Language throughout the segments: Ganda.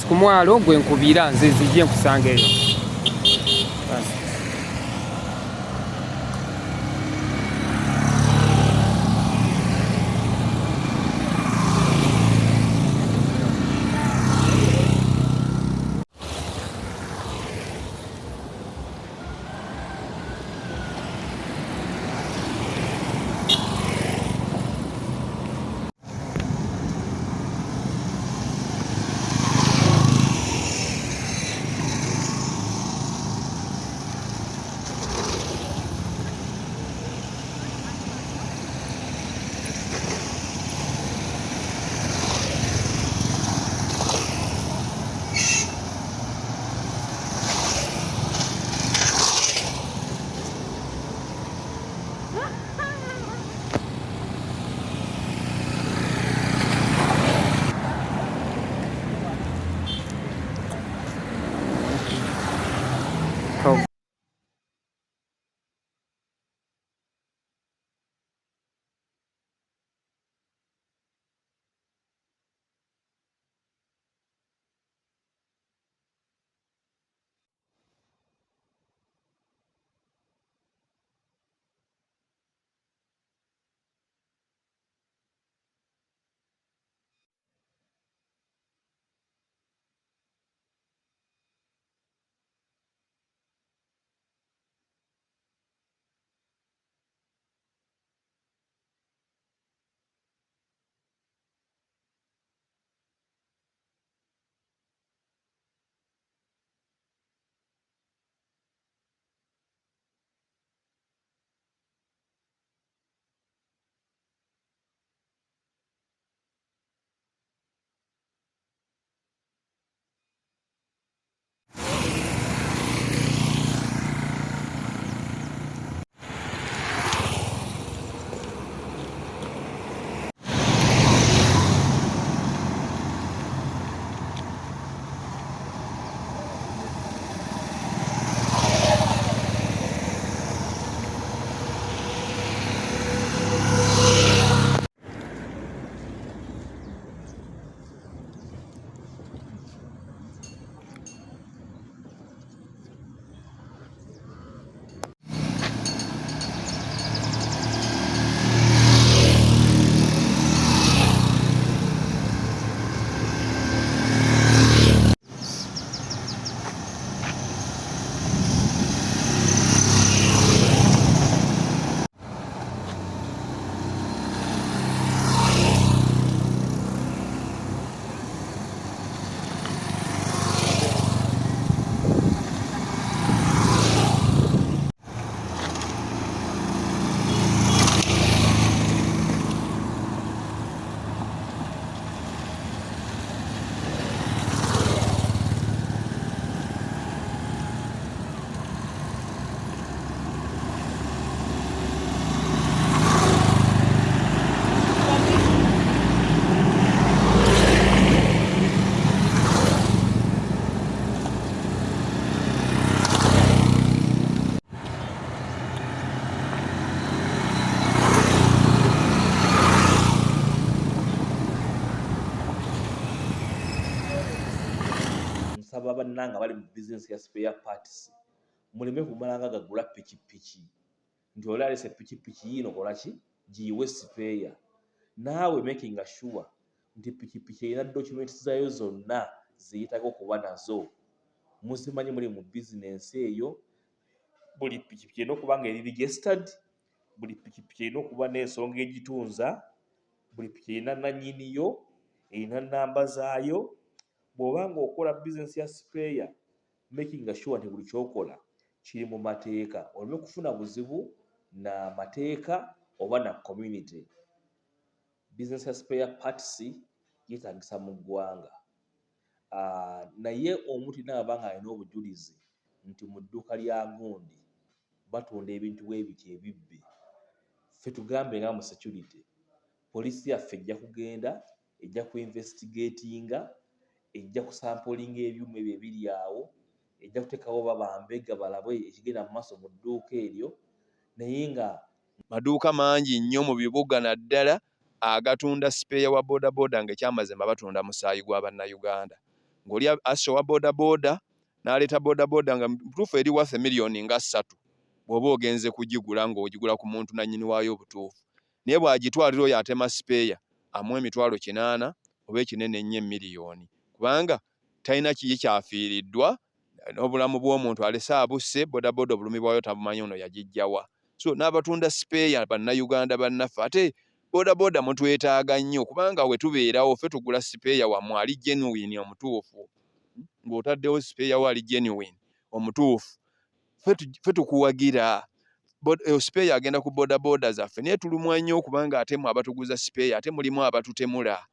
ku mwalo gwe nkubira nze zijje nkusanga eyo. nsaba bannanga bali mu bizinesi ya spare parts muleme kumalanga gagula pikipiki nti oli alese pikipiki yino kolaki giyiwe spare naawe making sure nti pikipiki erina documents zayo zonna ziyitako okuba nazo muzimanyi muli mu bizinesi eyo buli pikipiki erina okuba nga eri registered buli pikipiki erina okuba n'ensonga egitunza buli pikipiki erina nannyiniyo erina namba zaayo bw'oba ng'okola bizinesi ya spare making sure nti buli kyokola kiri mu mateeka oleme kufuna buzibu na mateeka oba na community. Bizinesi ya spare parts yeetagisa mu ggwanga naye omuntu naaba nga alina obujulizi nti mu dduuka lya ngundi batunda ebintu bwe biti ebibbe ffe tugambe nga mu security poliisi yaffe ejja kugenda ejja kuinvestigatinga ejja kusampolinga ebyuma ebyo ebiri awo ejja kuteekawo babambega balabe ekigenda mu maaso mu dduuka eryo naye nga maduuka mangi nnyo mu bibuga naddala agatunda sipeeya wa boodabooda ng'ekyamazima batunda musaayi gwa bannayuganda ng'oli asse wa bodaboda n'aleeta bodaboda nga mutuufu eri waffe miliyoni nga 3 bw'oba ogenze kugigula ng'ogigula ku muntu nannyini waayo obutuufu. Naye bw'agitwalira oyo atema sipeeya amuwa emitwalo 800 oba ekinene ennyo miliyoni, kubanga talina kiyi kyafiiriddwa n'obulamu bw'omuntu alese abusse bodaboda obulumi bwayo tabumanyi ono yagijjawa. So n'abatunda sipeeya bannayuganda bannaffe ate bodaboda mutwetaaga nnyo kubanga we tubeerawo ffe tugula sipeeya wammwe ali genuine omutuufu. Ng'otaddewo sipeeya wo ali genuine omutuufu, ffe tukuwagira. Sipeeya agenda ku bodaboda zaffe naye tulumwa nnyo kubanga ate mu abatuguza sipeeya ate mulimu abatutemula.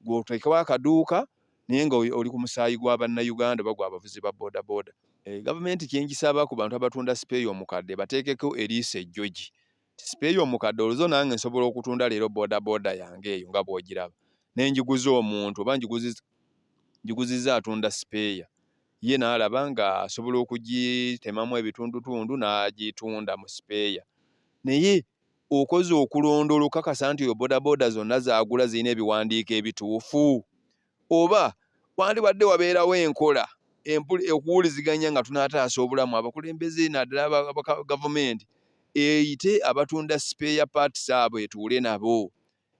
Gw'oteekawo akaduuka naye nga oli ku musaayi gw'abannayuganda oba gw'abavuzi ba bodaboda. Gavumenti kyengisaba ku bantu abatunda sipeeya omukadde bateekeko eriiso ejjogi. Sipeeya omukadde oluzo nange nsobola okutunda leero bodaboda yange eyo nga bw'ogiraba n'enjiguza omuntu oba njiguzizza atunda sipeeya, ye n'alaba nga asobola okugitemamu ebitundutundu n'agitunda mu sipeeya. Naye okoze okulondoola okakasa nti oyo bodaboda zonna zagula zirina ebiwandiiko ebituufu, oba wandibadde wabeerawo enkola okuwuliziganya nga tunaataasa obulamu abakulembeze naddala aba gavumenti eyite abatunda sipeeya parts abo etuule nabo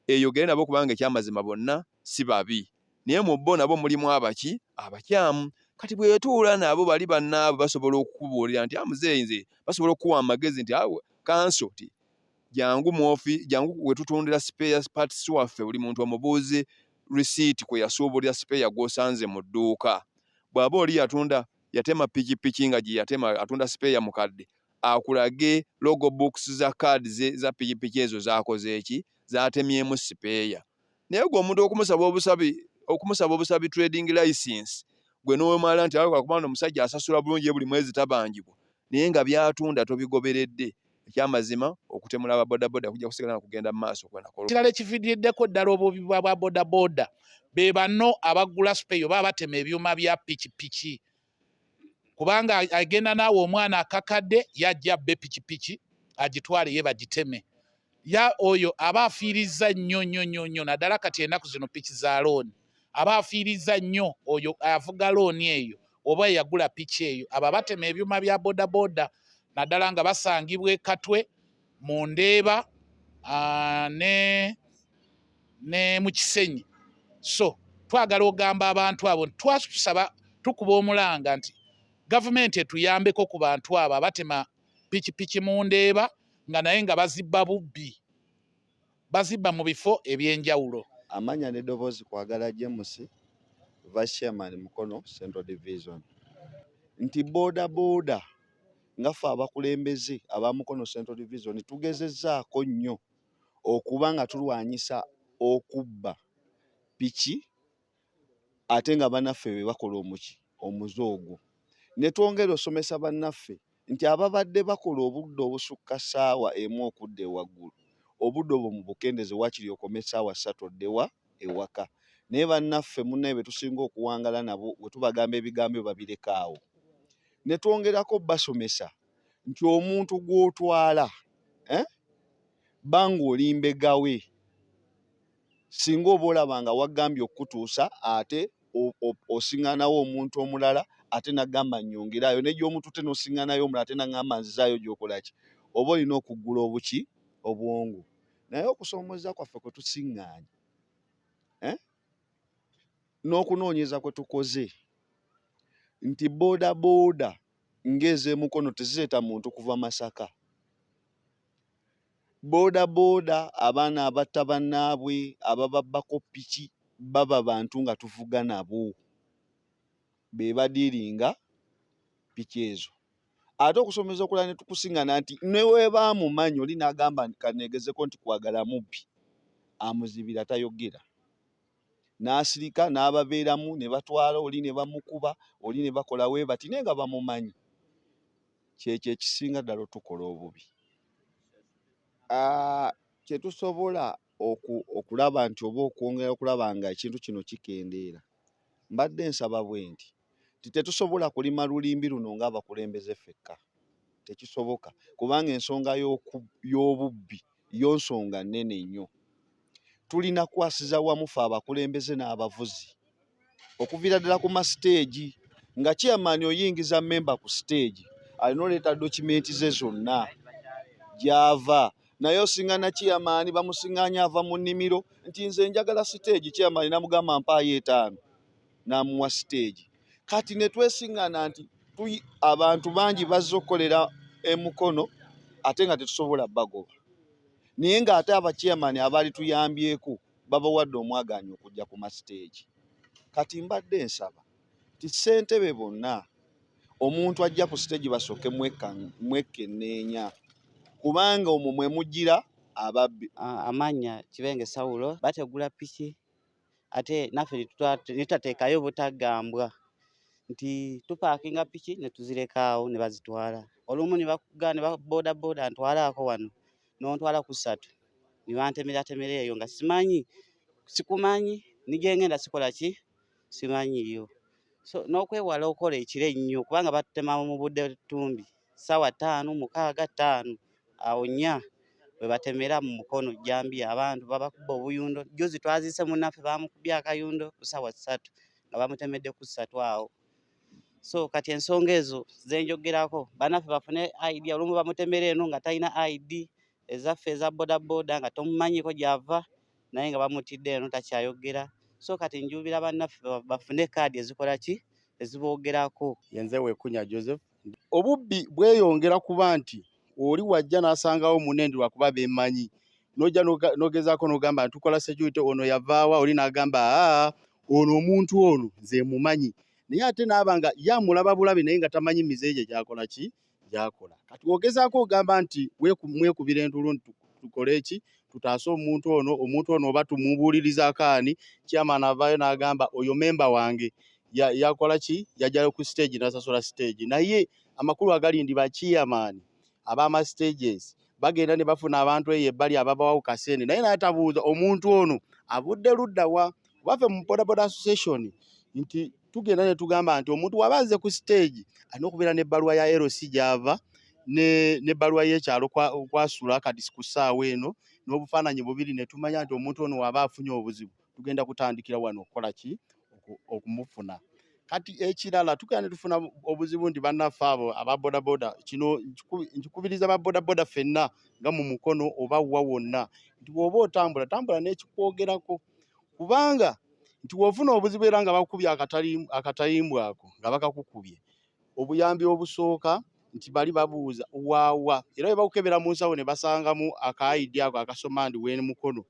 eyogere nabo kubanga ekyamazima bonna si babi, naye mu bo nabo mulimu abakyamu. Kati bwetuula nabo bali bannaabwe basobola okukubuulira nti amuzeeyi nze, basobola okukuwa amagezi nti kanso ti jangu wetutundira sipeeya parts waffe buli muntu omubuuze risiiti kwe yasuubulira sipeeya gw'osanze mu dduuka. Bw'aba oli yatema pikipiki nga gye yatema atunda sipeeya mukadde, akulage logo books za kaadi za pikipiki ezo zakoze eki, zatemyemu sipeeya. Naye gwe omuntu okumusaba obusabi trading license gwe n'omala nti kubanga omusajja asasula bulungi buli mwezi tabangibwa, naye nga byatunda tobigoberedde. Ekyamazima okutemula ababodaboda kujja kusigala kugenda mu maaso. Ekirala ekiviiriddeko ddala obubi bwa bodaboda be bano abagula sipeeya oba batema ebyuma bya pikipiki, kubanga agenda naawe omwana akakadde yajja abbe pikipiki agitwale ye bagiteme. Oyo aba afiirizza nnyo naddala kati ennaku zino piki za looni, aba afiirizza nnyo oyo avuga looni eyo oba yagula piki eyo. Aba batema ebyuma bya bodaboda naddala nga basangibwa e Katwe, mu Ndeeba ne mu Kisenyi. So twagala ogamba abantu abo twasaba tukuba omulanga nti gavumenti etuyambeko ku bantu abo abatema pikipiki mu Ndeeba nga naye nga bazibba Bubbi, bazibba mu bifo eby'enjawulo. Amanya n'eddoboozi kwagala James, Vice Chairman Mukono Central Division. Nti bodaboda nga ffe abakulembeze aba Mukono Central Division tugezezzaako nnyo okuba nga tulwanyisa okubba piki ate nga bannaffe be bakola omuze ogwo. Ne twongera osomesa bannaffe nti ababadde bakola obudde obusukka ssaawa emu okudda ewaggulu, obudde obwo mu bukendeze wakiri okome ssaawa 3 oddewa ewaka. Naye bannaffe munnaye be tusinga okuwangala nabo bwe tubagamba ebigambo babireka awo. Ne twongerako basomesa nti omuntu gw'otwala banga olimbegawe, singa oba olaba nga waggambye okutuusa ate osiŋŋanawo omuntu omulala ate nagamba nnyongerayo, ne gy'omutute n'osiŋŋanayo omulala ate nagamba nzizaayo gy'okola ki, oba olina okuggula obwongo. Naye okusoomooza kwaffe kwe tusiŋŋaanye n'okunoonyeza kwe tukoze nti bodaboda ng'ez'Emukono tezireeta muntu kuva Masaka. Bodaboda abaana abatta bannaabwe abababbako piki baba bantu nga tuvuga nabo, be badiiringa piki ezo. Ate okusomeza okulala ne tukusiŋŋana nti ne weebaamumanyi oli n'agamba kaneegezeko nti kwagala mubbi, amuzibira tayogera, n'asirika n'ababeeramu ne batwala oli ne bamukuba oli ne bakola we bati naye nga bamumanyi. Kyekyo ekisinga ddala otukola obubi. Kye tusobola okulaba nti oba okwongera okulaba nga ekintu kino kikendeera, mbadde nsaba bwe nti tetusobola kulima lulimbi luno ng'abakulembeze ffekka, tekisoboka kubanga ensonga y'obubbi yo nsonga nnene nnyo. Tulina kwasiza wamu ffe abakulembeze n'abavuzi okuviira ddala ku masiteegi nga chairman oyingiza memba ku stage alina oleeta documenti ze zonna gy'ava naye osingana chairman bamusiŋŋaanya ava mu nnimiro nti nze njagala stage chairman namugamba mpaayo 5 n'amuwa stage kati ne twesiŋŋana nti abantu bangi bazze okukolera Emukono ate nga tetusobola bagoba naye ng'ate abachairman abaali tuyambyeko babawadde omwagaanya okujja ku mastage kati mbadde nsaba ti ssentebe bonna omuntu ajja ku stage basooke mwekenneenya kubanga omwo mwe mujjira ababbi. Amannya Kibenge Sawulo bategula piki ate naffe nitateekayo butagambwa nti tupaakinga piki ne tuzireka awo ne bazitwala. Olumu ne bakugaa ne boda boda ntwalaako wano n'ontwala ku 3 ne bantemeratemera eyo nga simanyi sikumanyi nigengenda sikola ki simanyiyo. So n'okwewala okola ekiro ennyo kubanga batema mu budde ttumbi ssaawa 5, 6, 5 awo 4 bwe batemera mu Mukono Jambia abantu babakuba obuyundo. Juzi twazise munnaffe bamukubye akayundo ku ssaawa 3 nga bamutemedde ku 3 awo. So kati ensonga ezo zenjogerako bannaffe bafune ID olumu bamutemera eno nga talina ID ezaffe eza boda boda nga tomumanyiko gy'ava naye nga bamutidde eno takyayogera. So kati njubira bannaffe bafune kaadi ezikola ki eziboogerako. Yenze Wekunya Joseph. Obubbi bweyongera kuba nti oli wajja n'asangawo munene lwakuba bemanyi nojja nogezaako n'ogamba tukola security ono yavaawa oli n'agamba ono omuntu ono nze mumanyi naye ate n'abanga yamulaba bulabi naye nga tamanyi mizeeje gyakola ki gyakola. Kati ogezaako ogamba nti mwekubira entulu tukole ki tutaase omuntu ono oba tumubuulirizaako ani chairman avaayo n'agamba oyo memba wange yakola ki yajja ku stage n'asasula stage naye amakulu agali ba chairman abama stages bagenda ne bafuna abantu eyo ebbali ababawo kasende naye n'atabuuza omuntu ono avudde ludda wa baffe mu boda boda association nti tugenda ne tugamba nti omuntu wabanze ku stage alina okubeera n'ebbaluwa ya LC gy'ava n'ebbaluwa y'ekyalo kwasula kati ku ssaawa eno n'obufaananyi bubiri ne tumanya nti omuntu ono waba afunye obuzibu tugenda kutandikira wano okukola ki okumufuna. Kati ekirala tugenda tufuna obuzibu nti bannaffe abo aba boda boda kino nkikubiriza ba boda boda ffenna nga mu Mukono oba wa wonna nti bw'oba otambula tambula n'ekikwogerako kubanga nti wofuna obuzibu era nga bakukubye akatayimbwa ako nga bakakukubye obuyambi obusooka nti bali babuuza waawa era bwe bakukebera mu nsawo ne basangamu akaayidi ako akasoma ndi w'Emukono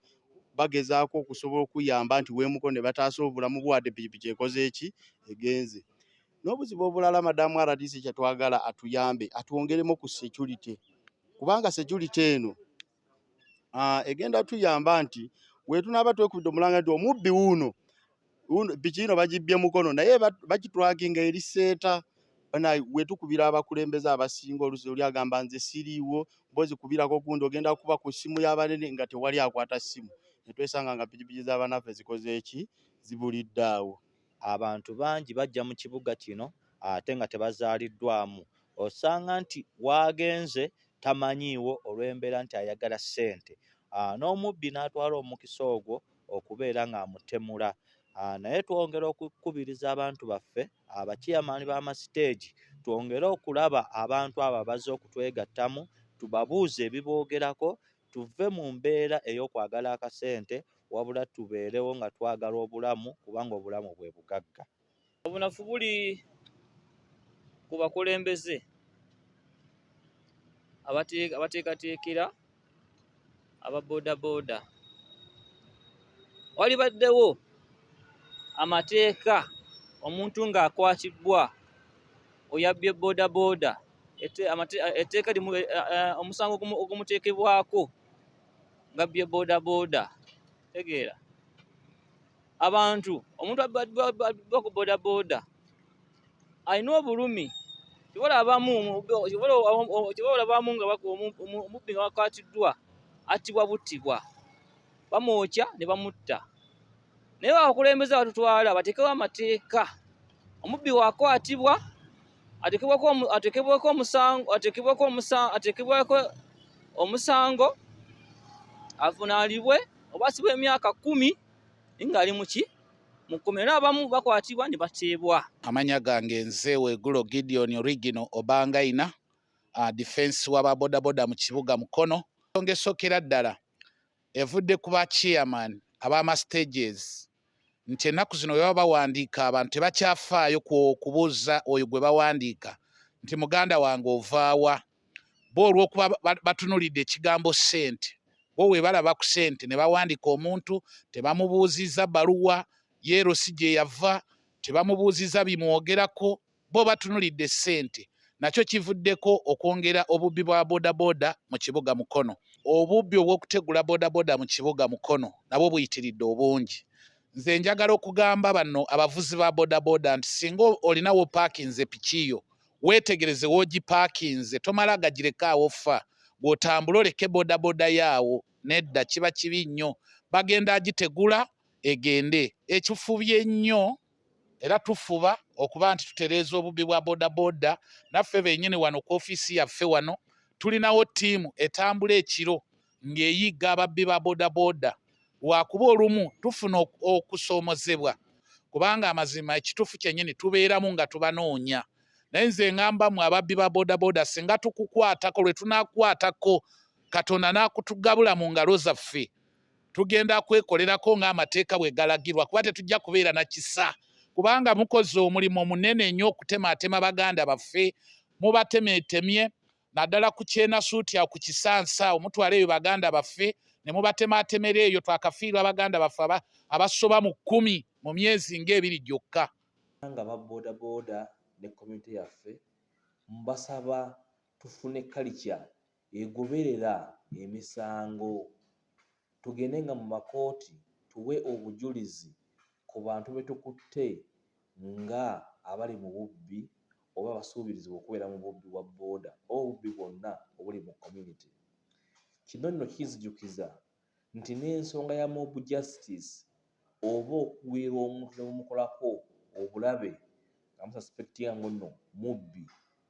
bagezaako okusobola okuyamba nti w'Emukono ne bataasa obulamu bwadde pikipiki ekoze eki egenze. N'obuzibu obulala madamu RDC kye twagala atuyambe atwongeremu ku security kubanga security eno egenda tuyamba nti wetunaaba twekubidde omulanga nti omubbi wuno piki ino bagibbye Mukono naye bakitwakinga eri seeta wetukubira abakulembeze abasinga olusi oli agamba nze siriiwo mbozi kubirako gundi ogenda kuba ku ssimu y'abanene nga tewali akwata ssimu netwesanga nga pikipiki z'abanaffe zikoze eki zibulidde awo. Abantu bangi bajja mu kibuga kino ate nga tebazaaliddwamu osanga nti waagenze tamanyiiwo olw'embeera nti ayagala ssente n'omubbi n'atwala omukisa ogwo okubeera ng'amutemula. Naye twongera okukubiriza abantu baffe abachairman b'amasiteegi twongere okulaba abantu abo abazze okutwegattamu tubabuuze ebiboogerako tuve mu mbeera ey'okwagala akasente wabula tubeerewo nga twagala obulamu kubanga obulamu bwe bugagga. Obunafu buli ku bakulembeze abateekateekera aba boda boda. Wali baddewo amateeka omuntu ng'akwatibbwa oyabbye boda boda etteeka omusango ogumuteekebwako ngabbye boda boda. Tegeera abantu omuntu abbwa ku boda boda alina obulumi kibolabamu nga omubbi nga bakwatiddwa attibwa buttibwa bamwokya ne bamutta. Naye abakulembeze batutwala bateekewo amateeka omubbi waakwatibwa ateekebweko omusango avunaalibwe oba asibwe emyaka 10 ng'ali mu ki mu kkomera abamu bakwatibwa ne bateebwa. Amanya gange nze Wegulo Gideon Wegulo Obangaina, defense w'ababodaboda mu kibuga Mukono. Ongesokera ddala evudde ku ba chairman ab'ama stages nti ennaku zino bwe baba bawandiika abantu tebakyafaayo kubuuza oyo gwe bawandiika nti muganda wange ovaawa. Bo olw'okuba batunulidde ekigambo ssente, bo we balaba ku ssente ne bawandiika omuntu, tebamubuuzizza bbaluwa yeerosi gye yava, tebamubuuzizza bimwogerako, bo batunulidde ssente. Nakyo kivuddeko okwongera obubbi bwa bodaboda mu kibuga Mukono. Obubbi obw'okutegula bodaboda mu kibuga Mukono nabwo buyitiridde obungi. Nze njagala okugamba bano abavuzi ba bodaboda nti singa olinawo paakinze pikiyo, weetegereze w'ogipaakinze, tomala gagireka ffa. Bw'otambula oleke bodaboda yaawo, nedda kiba kibi nnyo. Bagenda agitegula egende. Ekifubye nnyo era tufuba okuba nti tutereeza obubbi bwa bodaboda. Naffe bennyini wano ku ofiisi yaffe wano tulinawo ttiimu etambula ekiro ng'eyigga ababbi ba bodaboda. Lwakuba olumu tufuna okusoomozebwa kubanga amazima ekituufu kyennyini tubeeramu nga tubanoonya. Naye nze ngamba mu ababbi ba bodaboda singa tukukwatako lwe tunaakwatako Katonda n'akutugabula mu ngalo zaffe, tugenda kwekolerako ng'amateeka bwe galagirwa kuba tetujja kubeera na kisa. Kubanga mukoze omulimu munene nnyo okutemaatema baganda baffe, mubatemeetemye naddala ku kyenasuuti awo ku kisansa omutwala eyo baganda baffe ne mubatemaatemera eyo twakafiirwa baganda baffe abasoba mu 10 mu myezi ng'ebiri gyokka. Nga ba bodaboda ne community yaffe mbasaba tufune culture egoberera emisango, tugende nga mu makooti tuwe obujulizi ku bantu be tukutte nga abali mu bubbi oba basuubirizibwa okubeera mu bubbi bwa boda oba obubbi bwonna obuli mu community. Kino nno kizijukiza nti n'ensonga ya mob justice oba okuwera omuntu ne mumukolako obulabe nga mususpectinga nno mubbi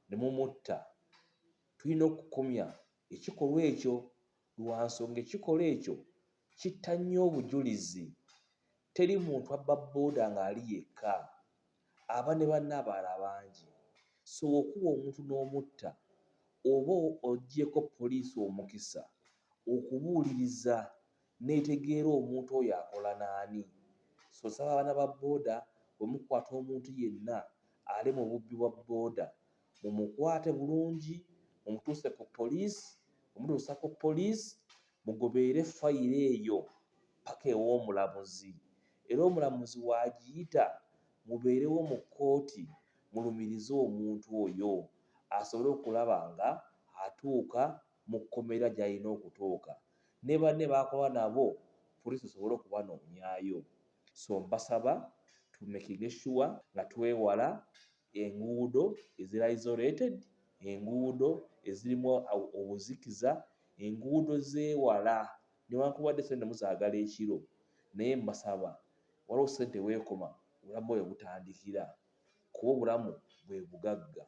ne mumutta, tulina okukomya ekikolwa ekyo lwa nsonga ekikolwa ekyo kitta nnyo obujulizi. Teri muntu abba booda ng'ali yekka, aba ne banne abalala bangi. So okuba omuntu n'omutta oba oggyeko poliisi omukisa okubuuliriza n'etegeera omuntu oyo akola n'ani. So saba abaana ba booda bwe mukwata omuntu yenna ali mu bubbi bwa booda mumukwate bulungi, mumutuuse ku poliisi, mumutuusa ku poliisi mugoberere fayiro eyo paka ew'omulamuzi. Era omulamuzi w'agiyita mubeerewo mu kkooti mulumirize omuntu oyo asobole okulaba nga atuuka mu kkomera gy'alina okutuuka, ne banne b'akola nabo poliisi esobole okubanoonyaayo. So mbasaba tumekinge sure nga twewala enguudo ezira isolated, enguudo ezirimu obuzikiza, enguudo zeewala newankubadde ssente muzaagala ekiro, naye mbasaba waliwo ssente weekoma obulamu bwe butandikira kuba obulamu bwe bugagga.